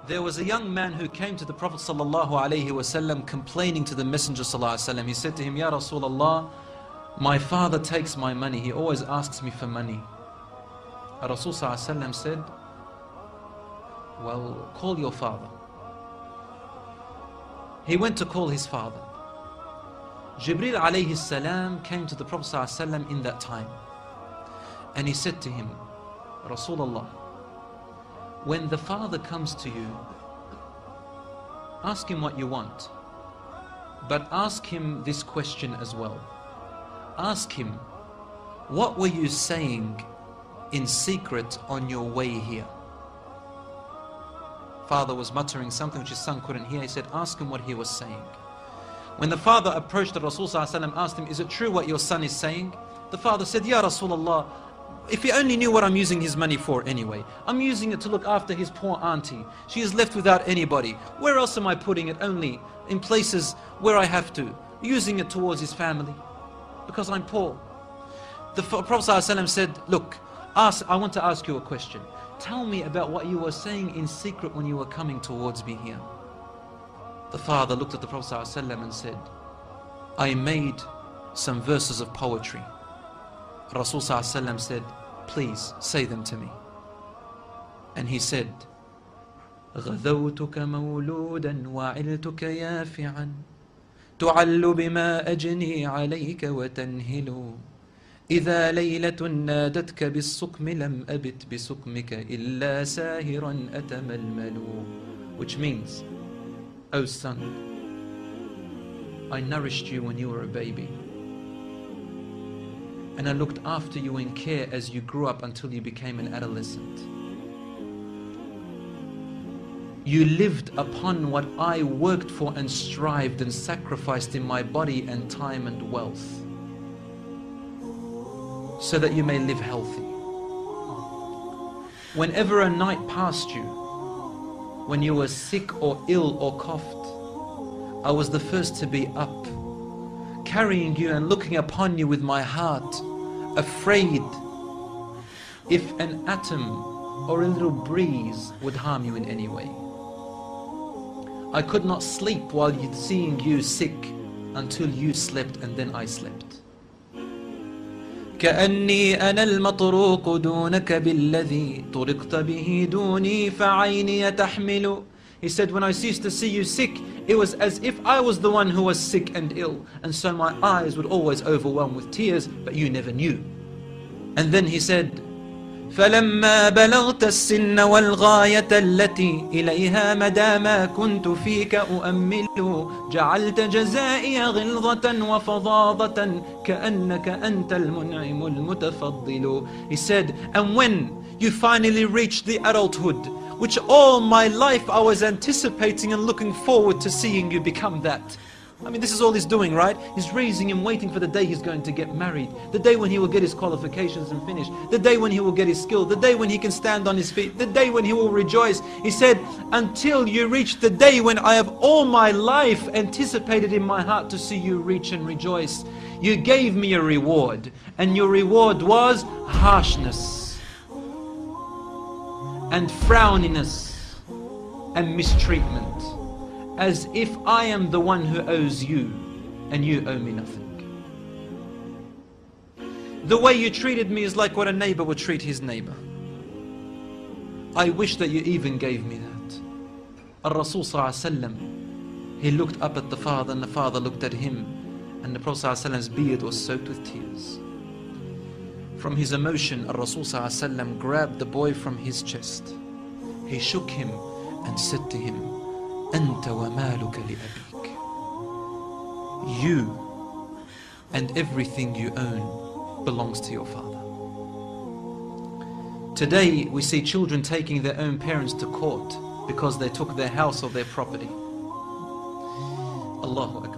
There was a young man who came to the Prophet salallahu alayhi wasalam complaining to the Messenger salallahu alayhi wasallam. He said to him, Ya Rasulallah, my father takes my money. He always asks me for money. Rasul salallahu alayhi wasallam said, well, call your father. He went to call his father. Jibreel alayhi salam came to the Prophet salallahu alayhi wasallam in that time. And he said to him, Rasulallah, when the father comes to you, ask him what you want, but ask him this question as well. Ask him, what were you saying in secret on your way here? Father was muttering something which his son couldn't hear. He said, ask him what he was saying. When the father approached the Rasul sallallahu alaihi wasallam, asked him, is it true what your son is saying? The father said, Ya Rasulallah, if he only knew what I'm using his money for anyway. I'm using it to look after his poor auntie. She is left without anybody. Where else am I putting it? Only in places where I have to. Using it towards his family. Because I'm poor. The Prophet ﷺ said, look, I want to ask you a question. Tell me about what you were saying in secret when you were coming towards me here. The father looked at the Prophet ﷺ and said, I made some verses of poetry. Rasul ﷺ said, please say them to me. And he said, غذوتك مولودا وعلتك يافعا تعل بما أجني عليك وتنهل إذا ليلة نادتك بالسقم لم أبت بسقمك إلا ساهرا أتململ. Which means, O son, I nourished you when you were a baby. And I looked after you in care as you grew up until you became an adolescent. You lived upon what I worked for and strived and sacrificed in my body and time and wealth, so that you may live healthy. Whenever a night passed you, when you were sick or ill or coughed, I was the first to be up, carrying you and looking upon you with my heart, afraid if an atom or a little breeze would harm you in any way. I could not sleep while seeing you sick until you slept, and then I slept. كأني أنا المطروق دونك بالذي طرقت به دوني فعيني تحمل. He said, when I ceased to see you sick, it was as if I was the one who was sick and ill, and so my eyes would always overwhelm with tears, but you never knew. And then he said, فلما بلغت السن والغاية التي إليها مدى ما كنت فيك أؤمل جعلت جزائي غلظة وفظاظة كأنك أنت المنعم المتفضل. He said, and when you finally reached the adulthood, which all my life I was anticipating and looking forward to seeing you become that. I mean, this is all he's doing, right? He's raising him, waiting for the day he's going to get married, the day when he will get his qualifications and finish, the day when he will get his skill, the day when he can stand on his feet, the day when he will rejoice. He said, until you reach the day when I have all my life anticipated in my heart to see you reach and rejoice, you gave me a reward, and your reward was harshness and frowniness and mistreatment, as if I am the one who owes you and you owe me nothing. The way you treated me is like what a neighbor would treat his neighbor. I wish that you even gave me that. Al-Rasul sallallahu alaihi wasallam, he looked up at the father and the father looked at him, and the Prophet sallallahu alaihi wasallam's beard was soaked with tears. From his emotion, Al-Rasul sallallahu alaihi wasallam grabbed the boy from his chest. He shook him and said to him, أنت ومالك لأبيك. You and everything you own belongs to your father. Today we see children taking their own parents to court because they took their house or their property. Allahu Akbar.